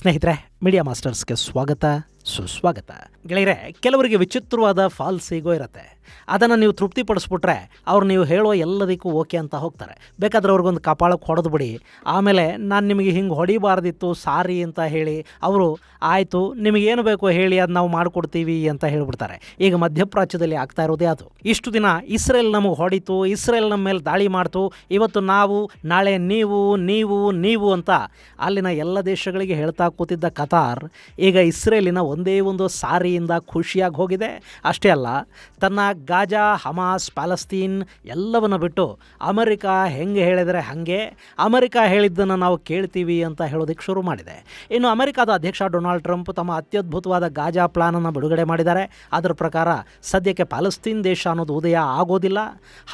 ಸ್ನೇಹಿತರೆ, ಮೀಡಿಯಾ ಮಾಸ್ಟರ್ಸ್ಗೆ ಸ್ವಾಗತ, ಸುಸ್ವಾಗತ. ಗೆಳೆಯರೆ, ಕೆಲವರಿಗೆ ವಿಚಿತ್ರವಾದ ಫಾಲ್ಸ್ ಈಗೋ ಇರುತ್ತೆ. ಅದನ್ನು ನೀವು ತೃಪ್ತಿಪಡಿಸ್ಬಿಟ್ರೆ ಅವ್ರು ನೀವು ಹೇಳೋ ಎಲ್ಲದಕ್ಕೂ ಓಕೆ ಅಂತ ಹೋಗ್ತಾರೆ. ಬೇಕಾದ್ರೆ ಅವ್ರಿಗೊಂದು ಕಪಾಳಕ್ಕೆ ಹೊಡೆದು ಬಿಡಿ, ಆಮೇಲೆ ನಾನು ನಿಮಗೆ ಹಿಂಗೆ ಹೊಡಿಬಾರ್ದಿತ್ತು ಸಾರಿ ಅಂತ ಹೇಳಿ ಅವರು ಆಯಿತು ನಿಮಗೇನು ಬೇಕೋ ಹೇಳಿ ಅದು ನಾವು ಮಾಡಿಕೊಡ್ತೀವಿ ಅಂತ ಹೇಳಿಬಿಡ್ತಾರೆ. ಈಗ ಮಧ್ಯಪ್ರಾಚ್ಯದಲ್ಲಿ ಆಗ್ತಾ ಇರೋದೇ ಅದು. ಇಷ್ಟು ದಿನ ಇಸ್ರೇಲ್ ನಮಗೆ ಹೊಡಿತು, ಇಸ್ರೇಲ್ ನಮ್ಮ ಮೇಲೆ ದಾಳಿ ಮಾಡ್ತು, ಇವತ್ತು ನಾವು, ನಾಳೆ ನೀವು ಅಂತ ಅಲ್ಲಿನ ಎಲ್ಲ ದೇಶಗಳಿಗೆ ಹೇಳ್ತಾ ಕೂತಿದ್ದ ಕತಾರ್ ಈಗ ಇಸ್ರೇಲಿನ ಒಂದೇ ಒಂದು ಸಾರಿಯಿಂದ ಖುಷಿಯಾಗಿ ಹೋಗಿದೆ. ಅಷ್ಟೇ ಅಲ್ಲ, ತನ್ನ ಗಾಜಾ, ಹಮಾಸ್, ಪ್ಯಾಲೆಸ್ತೀನ್ ಎಲ್ಲವನ್ನು ಬಿಟ್ಟು ಅಮೆರಿಕ ಹೆಂಗೆ ಹೇಳಿದರೆ ಹಾಗೆ, ಅಮೆರಿಕ ಹೇಳಿದ್ದನ್ನು ನಾವು ಕೇಳ್ತೀವಿ ಅಂತ ಹೇಳೋದಕ್ಕೆ ಶುರು ಮಾಡಿದೆ. ಇನ್ನು ಅಮೆರಿಕದ ಅಧ್ಯಕ್ಷ ಡೊನಾಲ್ಡ್ ಟ್ರಂಪ್ ತಮ್ಮ ಅತ್ಯದ್ಭುತವಾದ ಗಾಜಾ ಪ್ಲಾನನ್ನು ಬಿಡುಗಡೆ ಮಾಡಿದ್ದಾರೆ. ಅದರ ಪ್ರಕಾರ ಸದ್ಯಕ್ಕೆ ಪ್ಯಾಲೆಸ್ತೀನ್ ದೇಶ ಅನ್ನೋದು ಉದಯ ಆಗೋದಿಲ್ಲ,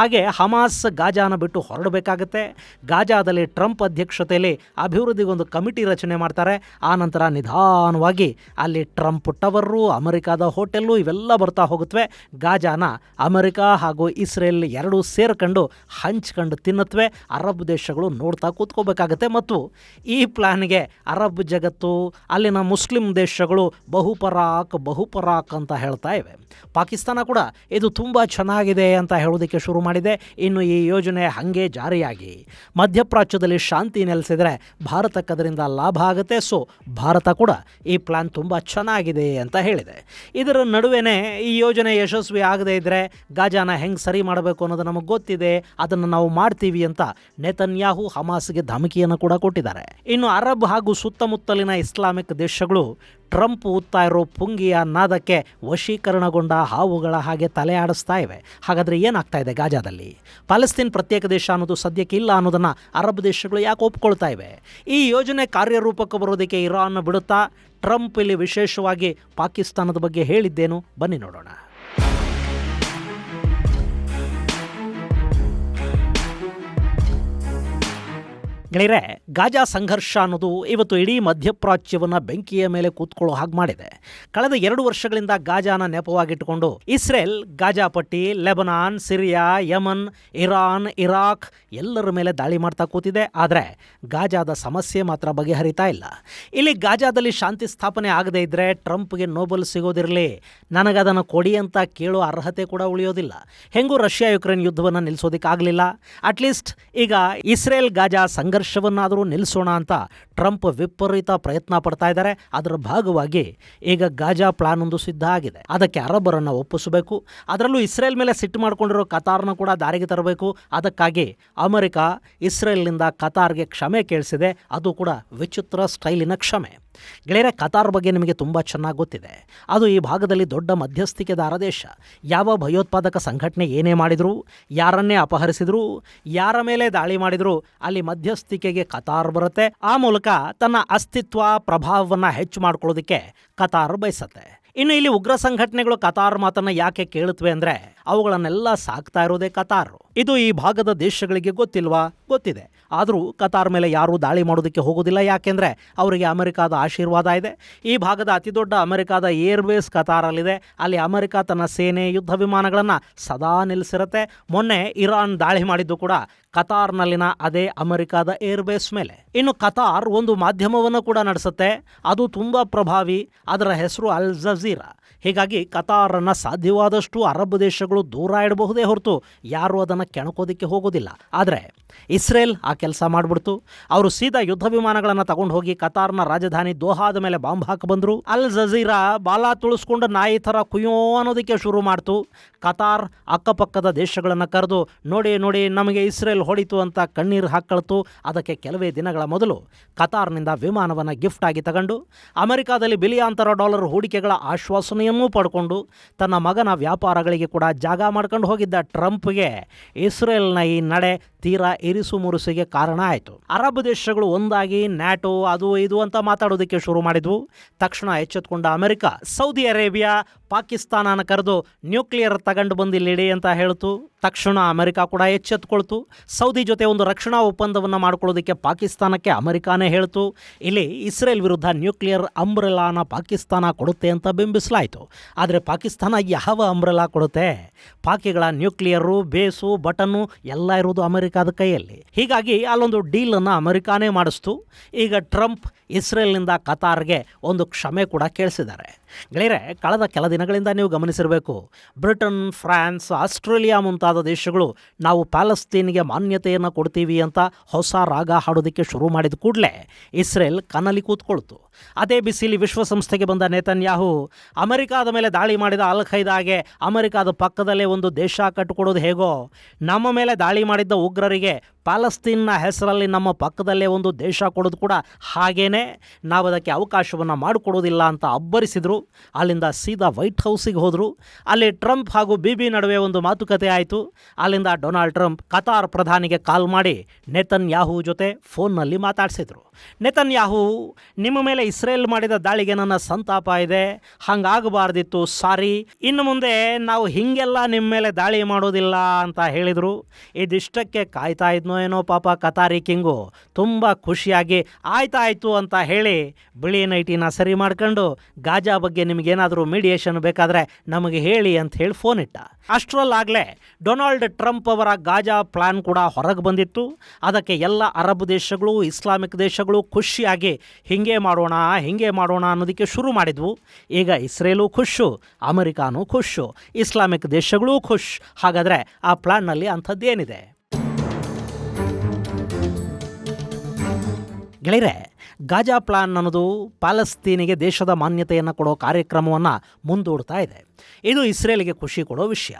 ಹಾಗೆ ಹಮಾಸ್ ಗಾಜಾನ ಬಿಟ್ಟು ಹೊರಡಬೇಕಾಗತ್ತೆ. ಗಾಜಾದಲ್ಲಿ ಟ್ರಂಪ್ ಅಧ್ಯಕ್ಷತೆಯಲ್ಲಿ ಅಭಿವೃದ್ಧಿಗೊಂದು ಕಮಿಟಿ ರಚನೆ ಮಾಡ್ತಾರೆ. ಆ ನಂತರ ನಿಧಾನವಾಗಿ ಅಲ್ಲಿ ಟ್ರಂಪ್ ಟವರು, ಅಮೆರಿಕದ ಹೋಟೆಲ್ಲು ಇವೆಲ್ಲ ಬರ್ತಾ ಹೋಗುತ್ತವೆ. ಗಾಜಾನ ಅಮೆರಿಕ ಹಾಗೂ ಇಸ್ರೇಲ್ ಎರಡೂ ಸೇರ್ಕೊಂಡು ಹಂಚ್ಕೊಂಡು ತಿನ್ನತ್ವೆ. ಅರಬ್ ದೇಶಗಳು ನೋಡ್ತಾ ಕೂತ್ಕೋಬೇಕಾಗತ್ತೆ. ಮತ್ತು ಈ ಪ್ಲಾನ್ಗೆ ಅರಬ್ ಜಗತ್ತು, ಅಲ್ಲಿನ ಮುಸ್ಲಿಂ ದೇಶಗಳು ಬಹುಪರಾಕ್ ಅಂತ ಹೇಳ್ತಾ ಇವೆ. ಪಾಕಿಸ್ತಾನ ಕೂಡ ಇದು ತುಂಬ ಚೆನ್ನಾಗಿದೆ ಅಂತ ಹೇಳೋದಕ್ಕೆ ಶುರು ಮಾಡಿದೆ. ಇನ್ನು ಈ ಯೋಜನೆ ಹಾಗೆ ಜಾರಿಯಾಗಿ ಮಧ್ಯಪ್ರಾಚ್ಯದಲ್ಲಿ ಶಾಂತಿ ನೆಲೆಸಿದರೆ ಭಾರತಕ್ಕೆ ಅದರಿಂದ ಲಾಭ ಆಗುತ್ತೆ. ಸೊ ಭಾರತ ಕೂಡ ಈ ಪ್ಲಾನ್ ತುಂಬ ಚೆನ್ನಾಗಿದೆ ಅಂತ ಹೇಳಿದೆ. ಇದರ ನಡುವೆನೇ ಈ ಯೋಜನೆ ಯಶಸ್ವಿ ಆಗದೇ ಇದ್ದರೆ ಗಾಜಾನ ಹೆಂಗೆ ಸರಿ ಮಾಡಬೇಕು ಅನ್ನೋದು ನಮಗೆ ಗೊತ್ತಿದೆ, ಅದನ್ನು ನಾವು ಮಾಡ್ತೀವಿ ಅಂತ ನೆತನ್ಯಾಹು ಹಮಾಸ್ಗೆ ಧಮಕಿಯನ್ನು ಕೂಡ ಕೊಟ್ಟಿದ್ದಾರೆ. ಇನ್ನು ಅರಬ್ ಹಾಗೂ ಸುತ್ತಮುತ್ತಲಿನ ಇಸ್ಲಾಮಿಕ್ ದೇಶಗಳು ಟ್ರಂಪ್ ಊದ್ತಾ ಇರೋ ಪುಂಗಿಯ ನಾದಕ್ಕೆ ವಶೀಕರಣಗೊಂಡ ಹಾವುಗಳ ಹಾಗೆ ತಲೆ ಆಡಿಸ್ತಾ ಇವೆ. ಹಾಗಾದರೆ ಏನಾಗ್ತಾ ಇದೆ ಗಾಜಾದಲ್ಲಿ? ಪ್ಯಾಲೆಸ್ತೀನ್ ಪ್ರತ್ಯೇಕ ದೇಶ ಅನ್ನೋದು ಸದ್ಯಕ್ಕೆ ಇಲ್ಲ ಅನ್ನೋದನ್ನು ಅರಬ್ ದೇಶಗಳು ಯಾಕೆ ಒಪ್ಕೊಳ್ತಾ ಇವೆ? ಈ ಯೋಜನೆ ಕಾರ್ಯರೂಪಕ್ಕೆ ಬರೋದಕ್ಕೆ ಇರಾನ್ ಬಿಡುತ್ತಾ? ಟ್ರಂಪ್ ಇಲ್ಲಿ ವಿಶೇಷವಾಗಿ ಪಾಕಿಸ್ತಾನದ ಬಗ್ಗೆ ಹೇಳಿದ್ದೇನು? ಬನ್ನಿ ನೋಡೋಣ. ಗೆಳೆಯರೆ, ಗಾಜಾ ಸಂಘರ್ಷ ಅನ್ನೋದು ಇವತ್ತು ಇಡೀ ಮಧ್ಯಪ್ರಾಚ್ಯವನ್ನು ಬೆಂಕಿಯ ಮೇಲೆ ಕೂತ್ಕೊಳ್ಳೋ ಹಾಗೆ ಮಾಡಿದೆ. ಕಳೆದ 2 ವರ್ಷಗಳಿಂದ ಗಾಜಾನ ನೆಪವಾಗಿಟ್ಟುಕೊಂಡು ಇಸ್ರೇಲ್ ಗಾಜಾ ಪಟ್ಟಿ, Lebanon, Syria, Yaman, Iran, Iraq ಎಲ್ಲರ ಮೇಲೆ ದಾಳಿ ಮಾಡ್ತಾ ಕೂತಿದೆ. ಆದರೆ ಗಾಜಾದ ಸಮಸ್ಯೆ ಮಾತ್ರ ಬಗೆಹರಿತಾ ಇಲ್ಲ. ಇಲ್ಲಿ ಗಾಜಾದಲ್ಲಿ ಶಾಂತಿ ಸ್ಥಾಪನೆ ಆಗದೇ ಇದ್ದರೆ ಟ್ರಂಪ್ಗೆ ನೋಬೆಲ್ ಸಿಗೋದಿರಲಿ, ನನಗದನ್ನು ಕೊಡಿ ಅಂತ ಕೇಳೋ ಅರ್ಹತೆ ಕೂಡ ಉಳಿಯೋದಿಲ್ಲ. ಹೆಂಗೂ ರಷ್ಯಾ ಯುಕ್ರೇನ್ ಯುದ್ಧವನ್ನು ನಿಲ್ಲಿಸೋದಕ್ಕಾಗಲಿಲ್ಲ. ಅಟ್ಲೀಸ್ಟ್ ಈಗ ಇಸ್ರೇಲ್ ಗಾಜಾ ಸಂಘರ್ಷವನ್ನಾದರೂ ನಿಲ್ಲಿಸೋಣ ಅಂತ ಟ್ರಂಪ್ ವಿಪರೀತ ಪ್ರಯತ್ನ ಪಡ್ತಾ ಇದ್ದಾರೆ. ಅದರ ಭಾಗವಾಗಿ ಈಗ ಗಾಜಾ ಪ್ಲಾನ್ ಒಂದು ಸಿದ್ಧ ಆಗಿದೆ. ಅದಕ್ಕೆ ಅರಬ್ಬರನ್ನು ಒಪ್ಪಿಸಬೇಕು. ಅದರಲ್ಲೂ ಇಸ್ರೇಲ್ ಮೇಲೆ ಸಿಟ್ಟು ಮಾಡಿಕೊಂಡಿರೋ ಕತಾರ್ನ ಕೂಡ ದಾರಿಗೆ ತರಬೇಕು. ಅದಕ್ಕಾಗಿ ಅಮೆರಿಕ ಇಸ್ರೇಲ್ನಿಂದ ಕತಾರ್ಗೆ ಕ್ಷಮೆ ಕೇಳಿಸಿದೆ. ಅದು ಕೂಡ ವಿಚಿತ್ರ ಸ್ಟೈಲಿನ ಕ್ಷಮೆ. ಗೆಳೆಯರೆ, ಕತಾರ್ ಬಗ್ಗೆ ನಿಮಗೆ ತುಂಬ ಚೆನ್ನಾಗಿ ಗೊತ್ತಿದೆ. ಅದು ಈ ಭಾಗದಲ್ಲಿ ದೊಡ್ಡ ಮಧ್ಯಸ್ಥಿಕೆದಾರ ದೇಶ. ಯಾವ ಭಯೋತ್ಪಾದಕ ಸಂಘಟನೆ ಏನೇ ಮಾಡಿದ್ರು, ಯಾರನ್ನೇ ಅಪಹರಿಸಿದ್ರು, ಯಾರ ಮೇಲೆ ದಾಳಿ ಮಾಡಿದ್ರು, ಅಲ್ಲಿ ಮಧ್ಯಸ್ಥಿಕೆಗೆ ಕತಾರ್ ಬರುತ್ತೆ. ಆ ಮೂಲಕ ತನ್ನ ಅಸ್ತಿತ್ವ, ಪ್ರಭಾವವನ್ನು ಹೆಚ್ಚು ಮಾಡ್ಕೊಳ್ಳೋದಕ್ಕೆ ಕತಾರ್ ಬಯಸತ್ತೆ. ಇನ್ನು ಇಲ್ಲಿ ಉಗ್ರ ಸಂಘಟನೆಗಳು ಕತಾರ್ ಮಾತನ್ನು ಯಾಕೆ ಕೇಳುತ್ತವೆ ಅಂದರೆ, ಅವುಗಳನ್ನೆಲ್ಲ ಸಾಕ್ತಾ ಇರೋದೇ ಕತಾರ್. ಇದು ಈ ಭಾಗದ ದೇಶಗಳಿಗೆ ಗೊತ್ತಿಲ್ವಾ? ಗೊತ್ತಿದೆ. ಆದರೂ ಕತಾರ್ ಮೇಲೆ ಯಾರೂ ದಾಳಿ ಮಾಡೋದಕ್ಕೆ ಹೋಗೋದಿಲ್ಲ. ಯಾಕೆಂದರೆ ಅವರಿಗೆ ಅಮೆರಿಕಾದ ಆಶೀರ್ವಾದ ಇದೆ. ಈ ಭಾಗದ ಅತಿದೊಡ್ಡ ಅಮೆರಿಕಾದ ಏರ್ಬೇಸ್ ಕತಾರಲ್ಲಿದೆ. ಅಲ್ಲಿ ಅಮೆರಿಕ ತನ್ನ ಸೇನೆ, ಯುದ್ಧ ವಿಮಾನಗಳನ್ನು ಸದಾ ನಿಲ್ಲಿಸಿರುತ್ತೆ. ಮೊನ್ನೆ ಇರಾನ್ ದಾಳಿ ಮಾಡಿದ್ದು ಕೂಡ ಕತಾರ್ನಲ್ಲಿನ ಅದೇ ಅಮೆರಿಕಾದ ಏರ್ಬೇಸ್ ಮೇಲೆ. ಇನ್ನು ಕತಾರ್ ಒಂದು ಮಾಧ್ಯಮವನ್ನು ಕೂಡ ನಡೆಸುತ್ತೆ. ಅದು ತುಂಬ ಪ್ರಭಾವಿ. ಅದರ ಹೆಸರು ಅಲ್ ಜಜೀರಾ. ಹೀಗಾಗಿ ಕತಾರನ್ನು ಸಾಧ್ಯವಾದಷ್ಟು ಅರಬ್ ದೇಶಗಳು ದೂರ ಇಡಬಹುದೇ ಹೊರತು ಯಾರೂ ಅದನ್ನು ಕೆಣಕೋದಕ್ಕೆ ಹೋಗೋದಿಲ್ಲ. ಆದರೆ ಇಸ್ರೇಲ್ ಆ ಕೆಲಸ ಮಾಡಿಬಿಡ್ತು. ಅವರು ಸೀದಾ ಯುದ್ಧ ವಿಮಾನಗಳನ್ನು ತಗೊಂಡು ಹೋಗಿ ಕತಾರ್ನ ರಾಜಧಾನಿ ದೋಹಾದ ಮೇಲೆ ಬಾಂಬ್ ಹಾಕಿ ಬಂದರು. ಅಲ್ ಜಜೀರಾ ಬಾಲ ತುಳಿಸ್ಕೊಂಡು ನಾಯಿ ಥರ ಕುಯ್ಯೋ ಅನ್ನೋದಕ್ಕೆ ಶುರು ಮಾಡ್ತು. ಕತಾರ್ ಅಕ್ಕಪಕ್ಕದ ದೇಶಗಳನ್ನು ಕರೆದು ನೋಡಿ ನಮಗೆ ಇಸ್ರೇಲ್ ಹೊಡಿತು ಅಂತ ಕಣ್ಣೀರು ಹಾಕ್ಕೊಳ್ತು. ಅದಕ್ಕೆ ಕೆಲವೇ ದಿನಗಳ ಮೊದಲು ಕತಾರ್ನಿಂದ ವಿಮಾನವನ್ನು ಗಿಫ್ಟ್ ಆಗಿ ತಗೊಂಡು ಅಮೆರಿಕಾದಲ್ಲಿ ಬಿಲಿಯಾಂತರ ಡಾಲರ್ ಹೂಡಿಕೆಗಳ ಆಶ್ವಾಸನೆಯನ್ನು ಪಡ್ಕೊಂಡು ತನ್ನ ಮಗನ ವ್ಯಾಪಾರಗಳಿಗೆ ಕೂಡ ಜಾಗ ಮಾಡ್ಕೊಂಡು ಹೋಗಿದ್ದ ಟ್ರಂಪ್ಗೆ ಇಸ್ರೇಲ್ನ ಈ ನಡೆ ತೀರಾ ಇರಿಸು ಮುರುಸಿಗೆ ಕಾರಣ ಆಯಿತು. ಅರಬ್ ದೇಶಗಳು ಒಂದಾಗಿ ನ್ಯಾಟೋ ಅದು ಇದು ಅಂತ ಮಾತಾಡೋದಕ್ಕೆ ಶುರು ಮಾಡಿದ್ವು. ತಕ್ಷಣ ಎಚ್ಚೆತ್ತುಕೊಂಡ ಅಮೆರಿಕ, ಸೌದಿ ಅರೇಬಿಯಾ, ಪಾಕಿಸ್ತಾನನ ಕರೆದು ನ್ಯೂಕ್ಲಿಯರ್ ತಗೊಂಡು ಬಂದು ಇಲ್ಲಿಡಿ ಅಂತ ಹೇಳ್ತು. ತಕ್ಷಣ ಅಮೆರಿಕ ಕೂಡ ಎಚ್ಚೆತ್ಕೊಳ್ತು. ಸೌದಿ ಜೊತೆ ಒಂದು ರಕ್ಷಣಾ ಒಪ್ಪಂದವನ್ನು ಮಾಡ್ಕೊಳ್ಳೋದಕ್ಕೆ ಪಾಕಿಸ್ತಾನಕ್ಕೆ ಅಮೆರಿಕಾನೇ ಹೇಳ್ತು. ಇಲ್ಲಿ ಇಸ್ರೇಲ್ ವಿರುದ್ಧ ನ್ಯೂಕ್ಲಿಯರ್ ಅಂಬ್ರೆಲಾನ ಪಾಕಿಸ್ತಾನ ಕೊಡುತ್ತೆ ಅಂತ ಬಿಂಬಿಸಲಾಯಿತು. ಆದರೆ ಪಾಕಿಸ್ತಾನ ಯಾವ ಅಂಬ್ರೆಲಾ ಕೊಡುತ್ತೆ? ಪಾಕಿಗಳ ನ್ಯೂಕ್ಲಿಯರು, ಬೇಸು, ಬಟನ್ನು ಎಲ್ಲ ಇರೋದು ಅಮೆರಿಕಾದ ಕೈಯಲ್ಲಿ. ಹೀಗಾಗಿ ಅಲ್ಲೊಂದು ಡೀಲನ್ನು ಅಮೆರಿಕಾನೇ ಮಾಡಿಸ್ತು. ಈಗ ಟ್ರಂಪ್ ಇಸ್ರೇಲ್ನಿಂದ ಕತಾರ್ಗೆ ಒಂದು ಕ್ಷಮೆ ಕೂಡ ಕೇಳಿಸಿದ್ದಾರೆ. ಗೆಳೆಯರೆ, ಕಳೆದ ಕೆಲ ದಿನಗಳಿಂದ ನೀವು ಗಮನಿಸಿರಬೇಕು, ಬ್ರಿಟನ್, ಫ್ರಾನ್ಸ್, ಆಸ್ಟ್ರೇಲಿಯಾ ಮುಂತಾದ ದೇಶಗಳು ನಾವು ಪ್ಯಾಲೆಸ್ತೀನ್ಗೆ ಮಾನ್ಯತೆಯನ್ನು ಕೊಡ್ತೀವಿ ಅಂತ ಹೊಸ ರಾಗ ಹಾಡೋದಕ್ಕೆ ಶುರು ಮಾಡಿದ ಕೂಡಲೇ ಇಸ್ರೇಲ್ ಕನಲಿ ಕೂತ್ಕೊಳ್ತು. ಅದೇ ಬಿಸಿಲಿ ವಿಶ್ವಸಂಸ್ಥೆಗೆ ಬಂದ ನೇತನ್ಯಾಹು ಅಮೆರಿಕಾದ ಮೇಲೆ ದಾಳಿ ಮಾಡಿದ ಅಲ್ ಖೈದಾಗೆ ಅಮೆರಿಕಾದ ಪಕ್ಕದಲ್ಲೇ ಒಂದು ದೇಶ ಕಟ್ಟಿಕೊಡೋದು ಹೇಗೋ, ನಮ್ಮ ಮೇಲೆ ದಾಳಿ ಮಾಡಿದ್ದ ಉಗ್ರರಿಗೆ ಪ್ಯಾಲೆಸ್ತೀನ್ನ ಹೆಸರಲ್ಲಿ ನಮ್ಮ ಪಕ್ಕದಲ್ಲೇ ಒಂದು ದೇಶ ಕೊಡೋದು ಕೂಡ ಹಾಗೇನೆ, ನಾವು ಅದಕ್ಕೆ ಅವಕಾಶವನ್ನು ಮಾಡಿಕೊಡೋದಿಲ್ಲ ಅಂತ ಅಬ್ಬರಿಸಿದರು. ಅಲ್ಲಿಂದ ಸೀದಾ ವೈಟ್ ಹೌಸಿಗೆ ಹೋದರು. ಅಲ್ಲಿ ಟ್ರಂಪ್ ಹಾಗೂ ಬಿಬಿ ನಡುವೆ ಒಂದು ಮಾತುಕತೆ ಆಯಿತು. ಅಲ್ಲಿಂದ ಡೊನಾಲ್ಡ್ ಟ್ರಂಪ್ ಕತಾರ್ ಪ್ರಧಾನಿಗೆ ಕಾಲ್ ಮಾಡಿ ನೇತನ್ಯಾಹು ಜೊತೆ ಫೋನ್ನಲ್ಲಿ ಮಾತಾಡಿಸಿದರು. ನೇತನ್ಯಾಹು, ನಿಮ್ಮ ಮೇಲೆ ಇಸ್ರೇಲ್ ಮಾಡಿದ ದಾಳಿಗೆ ನನ್ನ ಸಂತಾಪ ಇದೆ, ಹಾಗಾಗಬಾರ್ದಿತ್ತು, ಸಾರಿ, ಇನ್ನು ಮುಂದೆ ನಾವು ಹೀಗೆಲ್ಲ ನಿಮ್ಮ ಮೇಲೆ ದಾಳಿ ಮಾಡೋದಿಲ್ಲ ಅಂತ ಹೇಳಿದರು. ಇದಿಷ್ಟಕ್ಕೆ ಕಾಯ್ತಾ ಇದ್ನೋ ಏನೋ ಪಾಪ ಕತಾರಿ ಕಿಂಗು ತುಂಬ ಖುಷಿಯಾಗಿ ಆಯ್ತಾಯ್ತು ಅಂತ ಹೇಳಿ ಬಿಳಿ ನೈಟಿನ ಸರಿ ಮಾಡ್ಕೊಂಡು ಗಾಜಾ ಬಗ್ಗೆ ನಿಮಗೇನಾದರೂ ಮೀಡಿಯೇಷನ್ ಬೇಕಾದರೆ ನಮಗೆ ಹೇಳಿ ಅಂತ ಹೇಳಿ ಫೋನ್ ಇಟ್ಟ. ಅಷ್ಟರಲ್ಲಾಗಲೇ ಡೊನಾಲ್ಡ್ ಟ್ರಂಪ್ ಅವರ ಗಾಜಾ ಪ್ಲಾನ್ ಕೂಡ ಹೊರಗೆ ಬಂದಿತ್ತು. ಅದಕ್ಕೆ ಎಲ್ಲ ಅರಬ್ ದೇಶಗಳು, ಇಸ್ಲಾಮಿಕ್ ದೇಶಗಳು ಖುಷಿಯಾಗಿ ಹಿಂಗೆ ಮಾಡೋಣ ಅನ್ನೋದಕ್ಕೆ ಶುರು ಮಾಡಿದ್ವು. ಈಗ ಇಸ್ರೇಲು ಖುಷು, ಅಮೆರಿಕಾನೂ ಖುಷು, ಇಸ್ಲಾಮಿಕ್ ದೇಶಗಳೂ ಖುಷ್. ಹಾಗಾದರೆ ಆ ಪ್ಲಾನ್ನಲ್ಲಿ ಅಂಥದ್ದೇನಿದೆ? ಗೆಳೆಯರೆ, ಗಾಜಾ ಪ್ಲಾನ್ ಅನ್ನೋದು ಪ್ಯಾಲೆಸ್ತೀನಿಗೆ ದೇಶದ ಮಾನ್ಯತೆಯನ್ನು ಕೊಡೋ ಕಾರ್ಯಕ್ರಮವನ್ನು ಮುಂದೂಡ್ತಾ ಇದೆ. ಇದು ಇಸ್ರೇಲಿಗೆ ಖುಷಿ ಕೊಡೋ ವಿಷಯ.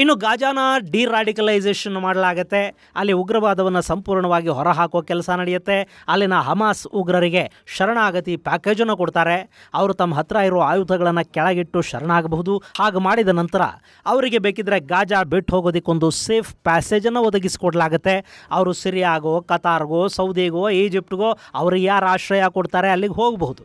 ಇನ್ನು ಗಾಜಾನ ಡಿರಾಡಿಕಲೈಸೇಷನ್ ಮಾಡಲಾಗತ್ತೆ. ಅಲ್ಲಿ ಉಗ್ರವಾದವನ್ನು ಸಂಪೂರ್ಣವಾಗಿ ಹೊರಹಾಕೋ ಕೆಲಸ ನಡೆಯುತ್ತೆ. ಅಲ್ಲಿನ ಹಮಾಸ್ ಉಗ್ರರಿಗೆ ಶರಣಾಗತಿ ಪ್ಯಾಕೇಜನ್ನು ಕೊಡ್ತಾರೆ. ಅವರು ತಮ್ಮ ಹತ್ರ ಇರೋ ಆಯುಧಗಳನ್ನು ಕೆಳಗಿಟ್ಟು ಶರಣಾಗಬಹುದು. ಹಾಗೆ ಮಾಡಿದ ನಂತರ ಅವರಿಗೆ ಬೇಕಿದ್ರೆ ಗಾಜಾ ಬಿಟ್ಟು ಹೋಗೋದಕ್ಕೊಂದು ಸೇಫ್ ಪ್ಯಾಸೇಜನ್ನು ಒದಗಿಸಿಕೊಡ್ಲಾಗತ್ತೆ. ಅವರು ಸಿರಿಯಾಗೋ, ಕತಾರ್ಗೋ, ಸೌದಿಗೋ, ಈಜಿಪ್ಟ್ಗೋ ಅವ್ರಿಗೆ ಯಾರು ಆಶ್ರಯ ಕೊಡ್ತಾರೆ ಅಲ್ಲಿಗೆ ಹೋಗಬಹುದು.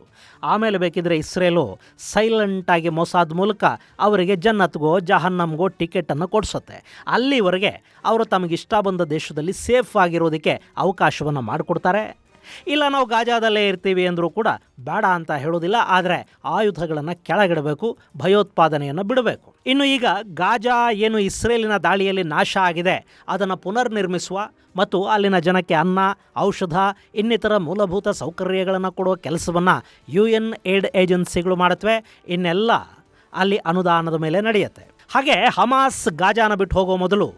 ಆಮೇಲೆ ಬೇಕಿದ್ರೆ ಇಸ್ರೇಲು ಸೈಲೆಂಟಾಗಿ ಮೊಸಾದ್ ಮೂಲಕ ಅವರಿಗೆ ಜನ್ನತ್ಗೋ, ಜಹನ್ನಮ್ಗೋ ಟಿಕೆಟನ್ನು ಕೊಡಿಸುತ್ತೆ. ಅಲ್ಲಿವರೆಗೆ ಅವರು ತಮಗಿಷ್ಟ ಬಂದ ದೇಶದಲ್ಲಿ ಸೇಫ್ ಆಗಿರೋದಕ್ಕೆ ಅವಕಾಶವನ್ನು ಮಾಡಿಕೊಡ್ತಾರೆ. ಇಲ್ಲ ನಾವು ಗಾಜಾದಲ್ಲೇ ಇರ್ತೀವಿ ಅಂದರೂ ಕೂಡ ಬೇಡ ಅಂತ ಹೇಳೋದಿಲ್ಲ. ಆದರೆ ಆಯುಧಗಳನ್ನು ಕೆಳಗಿಡಬೇಕು, ಭಯೋತ್ಪಾದನೆಯನ್ನು ಬಿಡಬೇಕು. ಇನ್ನು ಈಗ ಗಾಜಾ ಏನು ಇಸ್ರೇಲಿನ ದಾಳಿಯಲ್ಲಿ ನಾಶ ಆಗಿದೆ ಅದನ್ನು ಪುನರ್ನಿರ್ಮಿಸುವ ಮತ್ತು ಅಲ್ಲಿನ ಜನಕ್ಕೆ ಅನ್ನ, ಔಷಧ, ಇನ್ನಿತರ ಮೂಲಭೂತ ಸೌಕರ್ಯಗಳನ್ನು ಕೊಡುವ ಕೆಲಸವನ್ನು UN ಏಡ್ ಏಜೆನ್ಸಿಗಳು ಮಾಡುತ್ತವೆ. ಇನ್ನೆಲ್ಲ ಅಲ್ಲಿ ಅನುದಾನದ ಮೇಲೆ ನಡೆಯುತ್ತೆ. ಹಾಗೆ ಹಮಾಸ್ ಗಾಜಾನ ಬಿಟ್ಟು ಹೋಗೋ ಮೊದಲು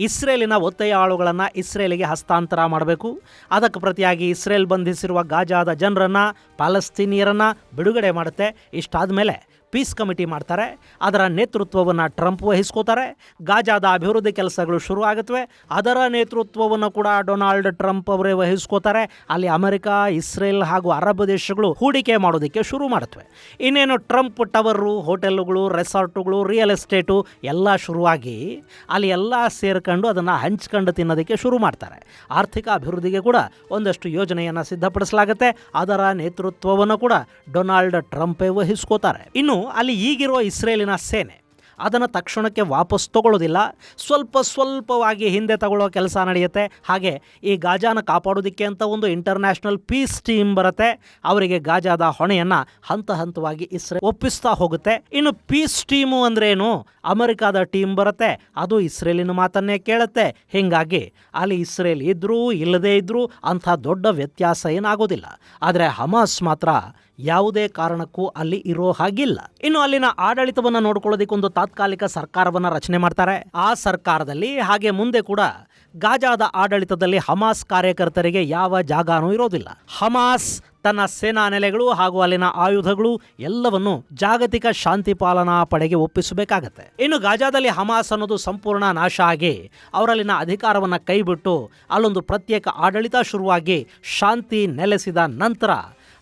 ಇಸ್ರೇಲಿನ ಒತ್ತೆಯಾಳುಗಳನ್ನು ಇಸ್ರೇಲಿಗೆ ಹಸ್ತಾಂತರ ಮಾಡಬೇಕು. ಅದಕ್ಕೆ ಪ್ರತಿಯಾಗಿ ಇಸ್ರೇಲ್ ಬಂಧಿಸಿರುವ ಗಾಜಾದ ಜನರನ್ನು, ಪ್ಯಾಲೆಸ್ತೀನಿಯರನ್ನು ಬಿಡುಗಡೆ ಮಾಡುತ್ತೆ. ಇಷ್ಟಾದ ಮೇಲೆ ಪೀಸ್ ಕಮಿಟಿ ಮಾಡ್ತಾರೆ. ಅದರ ನೇತೃತ್ವವನ್ನು ಟ್ರಂಪ್ ವಹಿಸ್ಕೋತಾರೆ. ಗಾಜಾದ ಅಭಿವೃದ್ಧಿ ಕೆಲಸಗಳು ಶುರು ಆಗುತ್ತವೆ. ಅದರ ನೇತೃತ್ವವನ್ನು ಕೂಡ ಡೊನಾಲ್ಡ್ ಟ್ರಂಪ್ ಅವರೇ ವಹಿಸ್ಕೋತಾರೆ. ಅಲ್ಲಿ ಅಮೆರಿಕ, ಇಸ್ರೇಲ್ ಹಾಗೂ ಅರಬ್ ದೇಶಗಳು ಹೂಡಿಕೆ ಮಾಡೋದಕ್ಕೆ ಶುರು ಮಾಡುತ್ತವೆ. ಇನ್ನೇನು ಟ್ರಂಪ್ ಟವರು, ಹೋಟೆಲ್ಗಳು, ರೆಸಾರ್ಟುಗಳು, ರಿಯಲ್ ಎಸ್ಟೇಟು ಎಲ್ಲ ಶುರುವಾಗಿ ಅಲ್ಲಿ ಎಲ್ಲ ಸೇರ್ಕೊಂಡು ಅದನ್ನು ಹಂಚ್ಕೊಂಡು ತಿನ್ನೋದಕ್ಕೆ ಶುರು ಮಾಡ್ತಾರೆ. ಆರ್ಥಿಕ ಅಭಿವೃದ್ಧಿಗೆ ಕೂಡ ಒಂದಷ್ಟು ಯೋಜನೆಯನ್ನು ಸಿದ್ಧಪಡಿಸಲಾಗುತ್ತೆ. ಅದರ ನೇತೃತ್ವವನ್ನು ಕೂಡ ಡೊನಾಲ್ಡ್ ಟ್ರಂಪೇ ವಹಿಸ್ಕೋತಾರೆ. ಇನ್ನು ಅಲ್ಲಿ ಈಗಿರೋ ಇಸ್ರೇಲಿನ ಸೇನೆ ಅದನ್ನು ತಕ್ಷಣಕ್ಕೆ ವಾಪಸ್ ತಗೊಳ್ಳೋದಿಲ್ಲ. ಸ್ವಲ್ಪವಾಗಿ ಹಿಂದೆ ತಗೊಳ್ಳೋ ಕೆಲಸ ನಡೆಯುತ್ತೆ. ಹಾಗೆ ಈ ಗಾಜಾನ ಕಾಪಾಡೋದಕ್ಕೆ ಅಂತ ಒಂದು ಇಂಟರ್ನ್ಯಾಷನಲ್ ಪೀಸ್ ಟೀಮ್ ಬರುತ್ತೆ. ಅವರಿಗೆ ಗಾಜಾದ ಹೊಣೆಯನ್ನು ಹಂತವಾಗಿ ಇಸ್ರೇಲ್ ಒಪ್ಪಿಸ್ತಾ ಹೋಗುತ್ತೆ. ಇನ್ನು ಪೀಸ್ ಟೀಮು ಅಂದ್ರೇನು? ಅಮೆರಿಕಾದ ಟೀಮ್ ಬರುತ್ತೆ, ಅದು ಇಸ್ರೇಲಿನ ಮಾತನ್ನೇ ಕೇಳುತ್ತೆ. ಹೀಗಾಗಿ ಅಲ್ಲಿ ಇಸ್ರೇಲ್ ಇದ್ರೂ ಇಲ್ಲದೇ ಇದ್ರೂ ಅಂಥ ದೊಡ್ಡ ವ್ಯತ್ಯಾಸ ಏನಾಗೋದಿಲ್ಲ. ಆದರೆ ಹಮಾಸ್ ಮಾತ್ರ ಯಾವುದೇ ಕಾರಣಕ್ಕೂ ಅಲ್ಲಿ ಇರೋ ಹಾಗಿಲ್ಲ. ಇನ್ನು ಅಲ್ಲಿನ ಆಡಳಿತವನ್ನು ನೋಡ್ಕೊಳ್ಳೋದಕ್ಕೊಂದು ತಾತ್ಕಾಲಿಕ ಸರ್ಕಾರವನ್ನು ರಚನೆ ಮಾಡ್ತಾರೆ. ಆ ಸರ್ಕಾರದಲ್ಲಿ ಹಾಗೆ ಮುಂದೆ ಕೂಡ ಗಾಜಾದ ಆಡಳಿತದಲ್ಲಿ ಹಮಾಸ್ ಕಾರ್ಯಕರ್ತರಿಗೆ ಯಾವ ಜಾಗನೂ ಇರೋದಿಲ್ಲ. ಹಮಾಸ್ ತನ್ನ ಸೇನಾ ನೆಲೆಗಳು ಹಾಗೂ ಅಲ್ಲಿನ ಆಯುಧಗಳು ಎಲ್ಲವನ್ನು ಜಾಗತಿಕ ಶಾಂತಿ ಪಾಲನಾ ಪಡೆಗೆ ಒಪ್ಪಿಸಬೇಕಾಗತ್ತೆ. ಇನ್ನು ಗಾಜಾದಲ್ಲಿ ಹಮಾಸ್ ಅನ್ನೋದು ಸಂಪೂರ್ಣ ನಾಶ ಆಗಿ ಅವರಲ್ಲಿನ ಅಧಿಕಾರವನ್ನು ಕೈಬಿಟ್ಟು ಅಲ್ಲೊಂದು ಪ್ರತ್ಯೇಕ ಆಡಳಿತ ಶುರುವಾಗಿ ಶಾಂತಿ ನೆಲೆಸಿದ ನಂತರ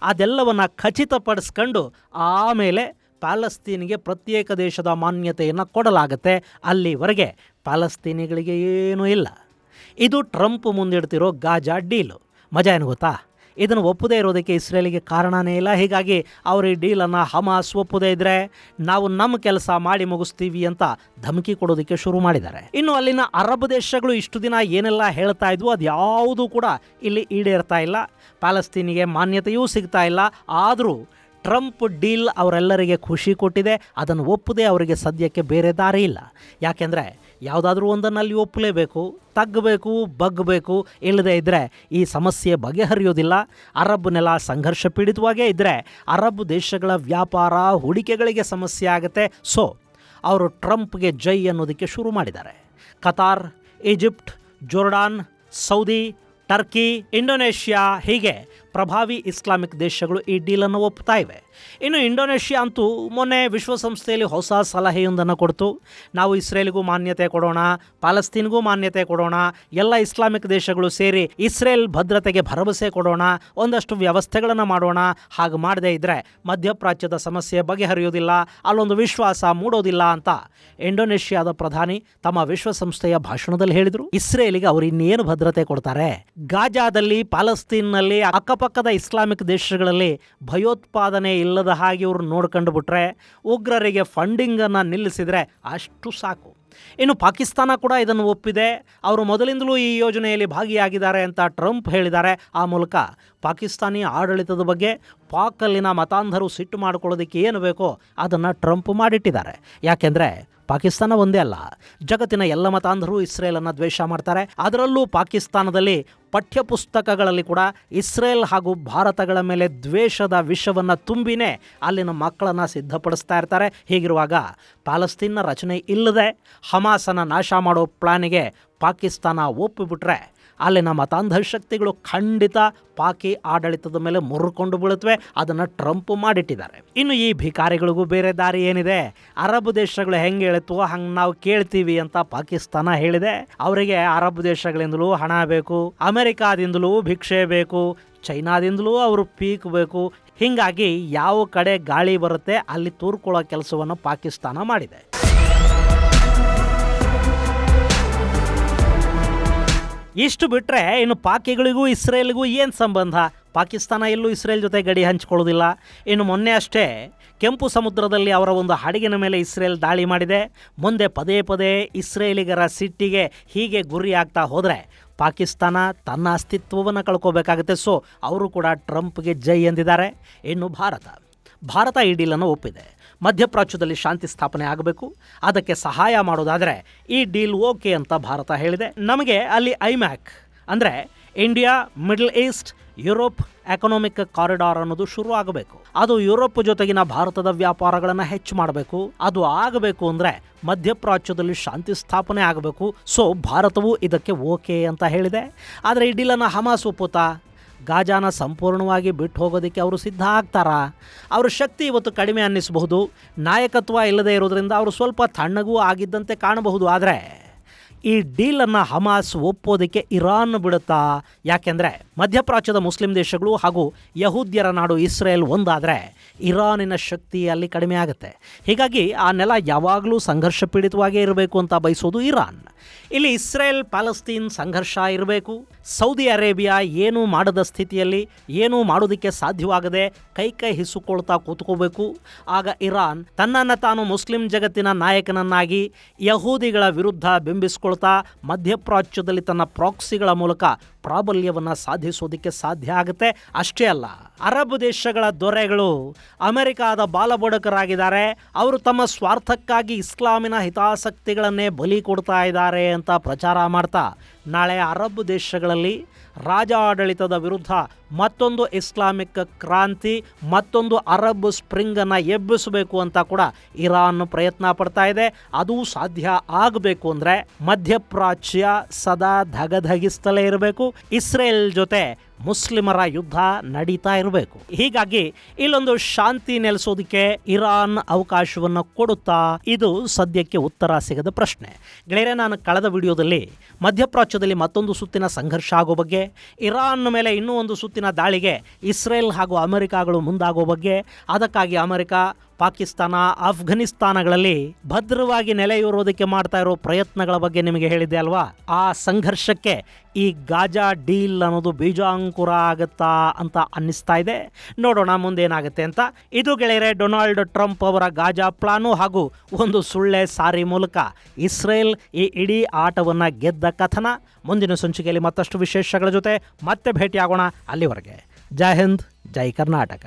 ಅದೆಲ್ಲವನ್ನು ಖಚಿತಪಡಿಸ್ಕೊಂಡು ಆಮೇಲೆ ಪ್ಯಾಲೆಸ್ತೀನಿಗೆ ಪ್ರತ್ಯೇಕ ದೇಶದ ಮಾನ್ಯತೆಯನ್ನು ಕೊಡಲಾಗುತ್ತೆ. ಅಲ್ಲಿವರೆಗೆ ಪ್ಯಾಲೆಸ್ತೀನಿಗಳಿಗೆ ಏನೂ ಇಲ್ಲ. ಇದು ಟ್ರಂಪ್ ಮುಂದಿಡ್ತಿರೋ ಗಾಜಾ ಡೀಲು. ಮಜಾ ಏನು ಗೊತ್ತಾ? ಇದನ್ನು ಒಪ್ಪದೇ ಇರೋದಕ್ಕೆ ಇಸ್ರೇಲಿಗೆ ಕಾರಣನೇ ಇಲ್ಲ. ಹೀಗಾಗಿ ಅವರು ಈ ಡೀಲನ್ನು ಹಮಾಸ್ ಒಪ್ಪದೇ ಇದ್ರೆ ನಾವು ನಮ್ಮ ಕೆಲಸ ಮಾಡಿ ಮುಗಿಸ್ತೀವಿ ಅಂತ ಧಮಕಿ ಕೊಡೋದಕ್ಕೆ ಶುರು ಮಾಡಿದ್ದಾರೆ. ಇನ್ನು ಅಲ್ಲಿನ ಅರಬ್ ದೇಶಗಳು ಇಷ್ಟು ದಿನ ಏನೆಲ್ಲ ಹೇಳ್ತಾ ಇದ್ವು ಅದು ಯಾವುದೂ ಕೂಡ ಇಲ್ಲಿ ಈಡೇರ್ತಾ ಇಲ್ಲ. ಪ್ಯಾಲೆಸ್ತೀನಿಗೆ ಮಾನ್ಯತೆಯೂ ಸಿಗ್ತಾ ಇಲ್ಲ. ಆದರೂ ಟ್ರಂಪ್ ಡೀಲ್ ಅವರೆಲ್ಲರಿಗೆ ಖುಷಿ ಕೊಟ್ಟಿದೆ. ಅದನ್ನು ಒಪ್ಪದೆ ಅವರಿಗೆ ಸದ್ಯಕ್ಕೆ ಬೇರೆ ದಾರಿ ಇಲ್ಲ. ಯಾಕೆಂದರೆ ಯಾವುದಾದ್ರೂ ಒಂದನ್ನಲ್ಲಿ ಒಪ್ಪಲೇಬೇಕು, ತಗ್ಗಬೇಕು, ಬಗ್ಗಬೇಕು. ಇಲ್ಲದೇ ಇದ್ದರೆ ಈ ಸಮಸ್ಯೆ ಬಗೆಹರಿಯೋದಿಲ್ಲ. ಅರಬ್ ನೆಲ ಸಂಘರ್ಷ ಪೀಡಿತವಾಗೇ ಇದ್ದರೆ ಅರಬ್ ದೇಶಗಳ ವ್ಯಾಪಾರ ಹೂಡಿಕೆಗಳಿಗೆ ಸಮಸ್ಯೆ ಆಗುತ್ತೆ. ಸೊ ಅವರು ಟ್ರಂಪ್ಗೆ ಜೈ ಅನ್ನೋದಕ್ಕೆ ಶುರು ಮಾಡಿದ್ದಾರೆ. Qatar, Egypt, Jordan, Saudi, Turkey, Indonesia ಹೀಗೆ ಪ್ರಭಾವಿ ಇಸ್ಲಾಮಿಕ್ ದೇಶಗಳು ಈ ಡೀಲನ್ನು ಒಪ್ತಾ ಇವೆ. ಇನ್ನು ಇಂಡೋನೇಷ್ಯಾ ಅಂತೂ ಮೊನ್ನೆ ವಿಶ್ವಸಂಸ್ಥೆಯಲ್ಲಿ ಹೊಸ ಸಲಹೆಯೊಂದನ್ನು ಕೊಡ್ತು. ನಾವು ಇಸ್ರೇಲ್ಗೂ ಮಾನ್ಯತೆ ಕೊಡೋಣ, ಪ್ಯಾಲೆಸ್ತೀನ್ಗೂ ಮಾನ್ಯತೆ ಕೊಡೋಣ, ಎಲ್ಲ ಇಸ್ಲಾಮಿಕ್ ದೇಶಗಳು ಸೇರಿ ಇಸ್ರೇಲ್ ಭದ್ರತೆಗೆ ಭರವಸೆ ಕೊಡೋಣ, ಒಂದಷ್ಟು ವ್ಯವಸ್ಥೆಗಳನ್ನು ಮಾಡೋಣ. ಹಾಗೆ ಮಾಡದೇ ಇದ್ದರೆ ಮಧ್ಯಪ್ರಾಚ್ಯದ ಸಮಸ್ಯೆ ಬಗೆಹರಿಯೋದಿಲ್ಲ, ಅಲ್ಲೊಂದು ವಿಶ್ವಾಸ ಮೂಡೋದಿಲ್ಲ ಅಂತ ಇಂಡೋನೇಷ್ಯಾದ ಪ್ರಧಾನಿ ತಮ್ಮ ವಿಶ್ವಸಂಸ್ಥೆಯ ಭಾಷಣದಲ್ಲಿ ಹೇಳಿದರು. ಇಸ್ರೇಲಿಗೆ ಅವರು ಇನ್ನೇನು ಭದ್ರತೆ ಕೊಡ್ತಾರೆ? ಗಾಜಾದಲ್ಲಿ, ಪ್ಯಾಲೆಸ್ತೀನ್ನಲ್ಲಿ, ಅಕ್ಕಪಕ್ಕದ ಇಸ್ಲಾಮಿಕ್ ದೇಶಗಳಲ್ಲಿ ಭಯೋತ್ಪಾದನೆ ಇಲ್ಲದ ಹಾಗೆ ಇವರು ನೋಡ್ಕೊಂಡು ಬಿಟ್ರೆ, ಉಗ್ರರಿಗೆ ಫಂಡಿಂಗನ್ನು ನಿಲ್ಲಿಸಿದರೆ ಅಷ್ಟು ಸಾಕು. ಇನ್ನು ಪಾಕಿಸ್ತಾನ ಕೂಡ ಇದನ್ನು ಒಪ್ಪಿದೆ. ಅವರು ಮೊದಲಿಂದಲೂ ಈ ಯೋಜನೆಯಲ್ಲಿ ಭಾಗಿಯಾಗಿದ್ದಾರೆ ಅಂತ ಟ್ರಂಪ್ ಹೇಳಿದ್ದಾರೆ. ಆ ಮೂಲಕ ಪಾಕಿಸ್ತಾನಿ ಆಡಳಿತದ ಬಗ್ಗೆ ಪಾಕಲ್ಲಿನ ಮತಾಂಧರು ಸಿಟ್ಟು ಮಾಡಿಕೊಳ್ಳೋದಕ್ಕೆ ಏನು ಬೇಕೋ ಅದನ್ನು ಟ್ರಂಪ್ ಮಾಡಿಟ್ಟಿದ್ದಾರೆ. ಯಾಕೆಂದರೆ ಪಾಕಿಸ್ತಾನ ಒಂದೇ ಅಲ್ಲ, ಜಗತ್ತಿನ ಎಲ್ಲ ಮತಾಂಧರು ಇಸ್ರೇಲನ್ನು ದ್ವೇಷ ಮಾಡ್ತಾರೆ. ಅದರಲ್ಲೂ ಪಾಕಿಸ್ತಾನದಲ್ಲಿ ಪಠ್ಯಪುಸ್ತಕಗಳಲ್ಲಿ ಕೂಡ ಇಸ್ರೇಲ್ ಹಾಗೂ ಭಾರತಗಳ ಮೇಲೆ ದ್ವೇಷದ ವಿಷವನ್ನು ತುಂಬಿನೇ ಅಲ್ಲಿನ ಮಕ್ಕಳನ್ನು ಸಿದ್ಧಪಡಿಸ್ತಾ ಇರ್ತಾರೆ. ಹೀಗಿರುವಾಗ ಪ್ಯಾಲೆಸ್ತೀನ್ನ ರಚನೆ ಇಲ್ಲದೆ ಹಮಾಸನ್ನು ನಾಶ ಮಾಡೋ ಪ್ಲಾನಿಗೆ ಪಾಕಿಸ್ತಾನ ಒಪ್ಪಿಬಿಟ್ರೆ ಅಲ್ಲಿನ ಮತಾಂಧ ಶಕ್ತಿಗಳು ಖಂಡಿತ ಪಾಕಿ ಆಡಳಿತದ ಮೇಲೆ ಮುರ್ಕೊಂಡು ಬೀಳುತ್ತವೆ. ಅದನ್ನು ಟ್ರಂಪ್ ಮಾಡಿಟ್ಟಿದ್ದಾರೆ. ಇನ್ನು ಈ ಭಿಕಾರಿಗಳಿಗೂ ಬೇರೆ ದಾರಿ ಏನಿದೆ? ಅರಬ್ ದೇಶಗಳು ಹೆಂಗೆ ಹೇಳುತ್ತೋ ಹಂಗೆ ನಾವು ಕೇಳ್ತೀವಿ ಅಂತ ಪಾಕಿಸ್ತಾನ ಹೇಳಿದೆ. ಅವರಿಗೆ ಅರಬ್ ದೇಶಗಳಿಂದಲೂ ಹಣ ಬೇಕು, ಅಮೆರಿಕಾದಿಂದಲೂ ಭಿಕ್ಷೆ ಬೇಕು, ಚೈನಾದಿಂದಲೂ ಅವರು ಪೀಕ್ ಬೇಕು. ಹೀಗಾಗಿ ಯಾವ ಕಡೆ ಗಾಳಿ ಬರುತ್ತೆ ಅಲ್ಲಿ ತೂರ್ಕೊಳ್ಳೋ ಕೆಲಸವನ್ನು ಪಾಕಿಸ್ತಾನ ಮಾಡಿದೆ. ಇಷ್ಟು ಬಿಟ್ಟರೆ ಇನ್ನು ಪಾಕಿಗಳಿಗೂ ಇಸ್ರೇಲ್ಗೂ ಏನು ಸಂಬಂಧ? ಪಾಕಿಸ್ತಾನ ಎಲ್ಲೂ ಇಸ್ರೇಲ್ ಜೊತೆ ಗಡಿ ಹಂಚಿಕೊಳ್ಳೋದಿಲ್ಲ. ಇನ್ನು ಮೊನ್ನೆ ಅಷ್ಟೇ ಕೆಂಪು ಸಮುದ್ರದಲ್ಲಿ ಅವರ ಒಂದು ಹಡಗಿನ ಮೇಲೆ ಇಸ್ರೇಲ್ ದಾಳಿ ಮಾಡಿದೆ. ಮುಂದೆ ಪದೇ ಪದೇ ಇಸ್ರೇಲಿಗರ ಸಿಟ್ಟಿಗೆ ಹೀಗೆ ಗುರಿ ಆಗ್ತಾ ಹೋದರೆ ಪಾಕಿಸ್ತಾನ ತನ್ನ ಅಸ್ತಿತ್ವವನ್ನು ಕಳ್ಕೋಬೇಕಾಗುತ್ತೆ. ಸೊ ಅವರು ಕೂಡ ಟ್ರಂಪ್ಗೆ ಜೈ ಎಂದಿದ್ದಾರೆ. ಇನ್ನು ಭಾರತ ಈ ಡೀಲನ್ನು ಒಪ್ಪಿದೆ. ಮಧ್ಯಪ್ರಾಚ್ಯದಲ್ಲಿ ಶಾಂತಿ ಸ್ಥಾಪನೆ ಆಗಬೇಕು, ಅದಕ್ಕೆ ಸಹಾಯ ಮಾಡೋದಾದರೆ ಈ ಡೀಲ್ ಓಕೆ ಅಂತ ಭಾರತ ಹೇಳಿದೆ. ನಮಗೆ ಅಲ್ಲಿ ಐಮ್ಯಾಕ್ ಅಂದರೆ India middle East Europe economic corridor ಅನ್ನೋದು ಶುರು ಆಗಬೇಕು. ಅದು ಯುರೋಪ್ ಜೊತೆಗಿನ ಭಾರತದ ವ್ಯಾಪಾರಗಳನ್ನು ಹೆಚ್ಚು ಮಾಡಬೇಕು. ಅದು ಆಗಬೇಕು ಅಂದರೆ ಮಧ್ಯಪ್ರಾಚ್ಯದಲ್ಲಿ ಶಾಂತಿ ಸ್ಥಾಪನೆ ಆಗಬೇಕು. ಸೊ ಭಾರತವು ಇದಕ್ಕೆ ಓಕೆ ಅಂತ ಹೇಳಿದೆ. ಆದರೆ ಈ ಡೀಲನ್ನು ಹಮಾಸ್ ಒಪ್ಪುತ್ತಾ? ಗಾಜಾನ ಸಂಪೂರ್ಣವಾಗಿ ಬಿಟ್ಟು ಹೋಗೋದಕ್ಕೆ ಅವರು ಸಿದ್ಧ ಆಗ್ತಾರಾ? ಅವ್ರ ಶಕ್ತಿ ಇವತ್ತು ಕಡಿಮೆ ಅನ್ನಿಸಬಹುದು, ನಾಯಕತ್ವ ಇಲ್ಲದೆ ಇರೋದ್ರಿಂದ ಅವರು ಸ್ವಲ್ಪ ತಣ್ಣಗೂ ಆಗಿದ್ದಂತೆ ಕಾಣಬಹುದು. ಆದರೆ ಈ ಡೀಲನ್ನು ಹಮಾಸ್ ಒಪ್ಪೋದಕ್ಕೆ ಇರಾನ್ ಬಿಡುತ್ತಾ? ಯಾಕೆಂದರೆ ಮಧ್ಯಪ್ರಾಚ್ಯದ ಮುಸ್ಲಿಂ ದೇಶಗಳು ಹಾಗೂ ಯಹೂದ್ಯರ ನಾಡು ಇಸ್ರೇಲ್ ಒಂದಾದರೆ ಇರಾನಿನ ಶಕ್ತಿ ಅಲ್ಲಿ ಕಡಿಮೆ ಆಗುತ್ತೆ. ಹೀಗಾಗಿ ಆ ನೆಲ ಯಾವಾಗಲೂ ಸಂಘರ್ಷ ಪೀಡಿತವಾಗೇ ಇರಬೇಕು ಅಂತ ಬಯಸೋದು ಇರಾನ್. ಇಲ್ಲಿ ಇಸ್ರೇಲ್ ಪ್ಯಾಲೆಸ್ತೀನ್ ಸಂಘರ್ಷ ಇರಬೇಕು. ಸೌದಿ ಅರೇಬಿಯಾ ಏನೂ ಮಾಡದ ಸ್ಥಿತಿಯಲ್ಲಿ, ಏನೂ ಮಾಡೋದಕ್ಕೆ ಸಾಧ್ಯವಾಗದೆ ಕೈ ಹಿಸುಕೊಳ್ತಾ ಕೂತ್ಕೋಬೇಕು. ಆಗ ಇರಾನ್ ತನ್ನನ್ನು ತಾನು ಮುಸ್ಲಿಂ ಜಗತ್ತಿನ ನಾಯಕನನ್ನಾಗಿ ಯಹೂದಿಗಳ ವಿರುದ್ಧ ಬಿಂಬಿಸ್ಕೊಳ್ತಾ ಮಧ್ಯಪ್ರಾಚ್ಯದಲ್ಲಿ ತನ್ನ ಪ್ರಾಕ್ಸಿಗಳ ಮೂಲಕ ಪ್ರಾಬಲ್ಯವನ್ನು ಸಾಧಿಸೋದಕ್ಕೆ ಸಾಧ್ಯ ಆಗುತ್ತೆ. ಅಷ್ಟೇ ಅಲ್ಲ, ಅರಬ್ ದೇಶಗಳ ದೊರೆಗಳು ಅಮೆರಿಕಾದ ಬಾಲಬಡಕರಾಗಿದ್ದಾರೆ. ಅವರು ತಮ್ಮ ಸ್ವಾರ್ಥಕ್ಕಾಗಿ ಇಸ್ಲಾಮಿನ ಹಿತಾಸಕ್ತಿಗಳನ್ನೇ ಬಲಿ ಕೊಡ್ತಾ ಇದ್ದಾರೆ ಅಂತ ಪ್ರಚಾರ ಮಾಡ್ತಾ ನಾಳೆ ಅರಬ್ ದೇಶಗಳಲ್ಲಿ ರಾಜ ಆಡಳಿತದ ವಿರುದ್ಧ ಮತ್ತೊಂದು ಇಸ್ಲಾಮಿಕ್ ಕ್ರಾಂತಿ, ಮತ್ತೊಂದು ಅರಬ್ ಸ್ಪ್ರಿಂಗನ್ನು ಎಬ್ಬಿಸಬೇಕು ಅಂತ ಕೂಡ ಇರಾನ್ ಪ್ರಯತ್ನ ಪಡ್ತಾ ಇದೆ. ಅದು ಸಾಧ್ಯ ಆಗಬೇಕು ಅಂದರೆ ಮಧ್ಯಪ್ರಾಚ್ಯ ಸದಾ ಧಗಧಗಿಸ್ತಲೇ ಇರಬೇಕು. ಇಸ್ರೇಲ್ ಜೊತೆ ಮುಸ್ಲಿಮರ ಯುದ್ಧ ನಡೀತಾ ಇರಬೇಕು. ಹೀಗಾಗಿ ಇಲ್ಲೊಂದು ಶಾಂತಿ ನೆಲೆಸೋದಕ್ಕೆ ಇರಾನ್ ಅವಕಾಶವನ್ನು ಕೊಡುತ್ತಾ? ಇದು ಸದ್ಯಕ್ಕೆ ಉತ್ತರ ಸಿಗದ ಪ್ರಶ್ನೆ. ಗೆಳೆಯರೆ, ನಾನು ಕಳೆದ ವಿಡಿಯೋದಲ್ಲಿ ಮಧ್ಯಪ್ರಾಚ್ಯದಲ್ಲಿ ಮತ್ತೊಂದು ಸುತ್ತಿನ ಸಂಘರ್ಷ ಆಗೋ ಬಗ್ಗೆ, ಇರಾನ್ ಮೇಲೆ ಇನ್ನೂ ಒಂದು ಸುತ್ತಿನ ದಾಳಿಗೆ ಇಸ್ರೇಲ್ ಹಾಗೂ ಅಮೆರಿಕಾಗಳು ಮುಂದಾಗೋ ಬಗ್ಗೆ, ಅದಕ್ಕಾಗಿ ಅಮೆರಿಕ, ಪಾಕಿಸ್ತಾನ, ಅಫ್ಘಾನಿಸ್ತಾನಗಳಲ್ಲಿ ಭದ್ರವಾಗಿ ನೆಲೆಯೂರೋದಕ್ಕೆ ಮಾಡ್ತಾ ಇರೋ ಪ್ರಯತ್ನಗಳ ಬಗ್ಗೆ ನಿಮಗೆ ಹೇಳಿದ್ದೆ ಅಲ್ವಾ? ಆ ಸಂಘರ್ಷಕ್ಕೆ ಈ ಗಾಜಾ ಡೀಲ್ ಅನ್ನೋದು ಬೀಜಾಂಕುರ ಅಂಕುರ ಆಗುತ್ತಾ ಅಂತ ಅನ್ನಿಸ್ತಾ ಇದೆ. ನೋಡೋಣ ಮುಂದೇನಾಗುತ್ತೆ ಅಂತ. ಇದು ಗೆಳೆಯರೆ ಡೊನಾಲ್ಡ್ ಟ್ರಂಪ್ ಅವರ ಗಾಜಾ ಪ್ಲಾನು ಹಾಗೂ ಒಂದು ಸುಳ್ಳೆ ಸಾರಿ ಮೂಲಕ ಇಸ್ರೇಲ್ ಈ ಇಡೀ ಆಟವನ್ನು ಗೆದ್ದ ಕಥನ. ಮುಂದಿನ ಸಂಚಿಕೆಯಲ್ಲಿ ಮತ್ತಷ್ಟು ವಿಶೇಷಗಳ ಜೊತೆ ಮತ್ತೆ ಭೇಟಿಯಾಗೋಣ. ಅಲ್ಲಿವರೆಗೆ ಜೈ ಹಿಂದ್, ಜೈ ಕರ್ನಾಟಕ.